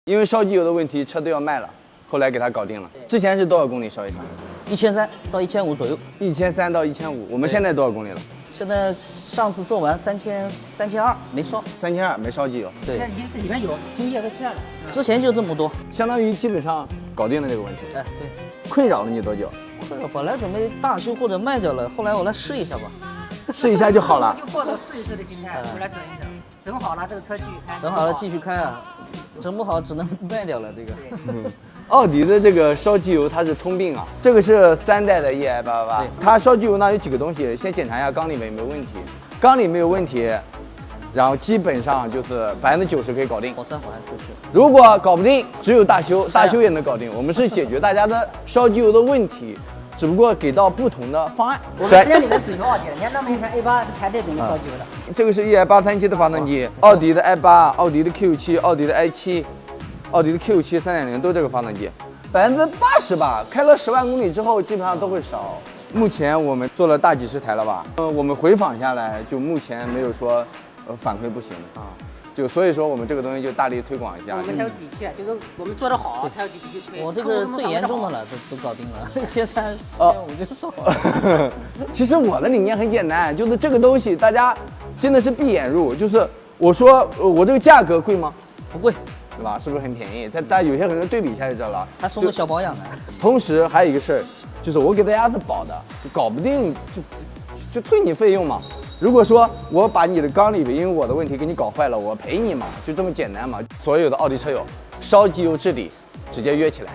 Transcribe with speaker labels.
Speaker 1: 因为烧机油的问题，车都要卖了，后来给他搞定了。之前是多少公里烧一趟
Speaker 2: ？1300到1500左右。
Speaker 1: 1300到1500，我们现在多少公里了？
Speaker 2: 现在上次做完3200没烧
Speaker 1: ，3200没烧机油。
Speaker 2: 对，
Speaker 3: 里面有精液和馅了。
Speaker 2: 之前就这么多，
Speaker 1: 相当于基本上搞定了这个问题。
Speaker 2: 哎，对，
Speaker 1: 困扰了你多久？
Speaker 2: 困扰，本来准备大修或者卖掉了，后来我来试一下吧，
Speaker 1: 试一下就好了。
Speaker 3: 就抱着试一试的心态过来整一整，整好了这个车继续开。
Speaker 2: 整好了继续开啊，整不好只能卖掉了这个。
Speaker 1: 奥迪的这个烧机油它是通病啊，这个是3代的 EI888，它烧机油呢有几个东西，先检查一下缸里面有没有问题，缸里没有问题，然后基本上就是90%可以搞定。
Speaker 2: 跑3环就是。
Speaker 1: 如果搞不定，只有大修，大修也能搞定。我们是解决大家的烧机油的问题，只不过给到不同的方案。
Speaker 3: 我们店里面只有奥迪的，你看那么一台 A8是排队给你烧机油的。
Speaker 1: 这个是 EI837的发动机，奥迪的 i8、奥迪的 Q7、奥迪的 i7、奥迪的 Q7 3.0都这个发动机，80%吧，开了10万公里之后基本上都会烧。目前我们做了大几十台了吧？我们回访下来，就目前没有说反馈不行啊。就所以说我们这个东西就大力推广一下。
Speaker 3: 我们才有底气，就是我们做得好才有底气去推。
Speaker 2: 我这个最严重的了，都搞定了，1300、1500就烧了。
Speaker 1: 其实我的理念很简单，就是这个东西大家真的是闭眼入，就是我说我这个价格贵吗？
Speaker 2: 不贵，
Speaker 1: 对吧？是不是很便宜？大家有些可能对比一下就知道了。
Speaker 2: 还送个小保养呢。
Speaker 1: 同时还有一个事儿，就是我给大家是保的，搞不定就退你费用嘛。如果说我把你的缸里因为我的问题给你搞坏了，我赔你嘛，就这么简单嘛。所有的奥迪车友，烧机油治理，直接约起来。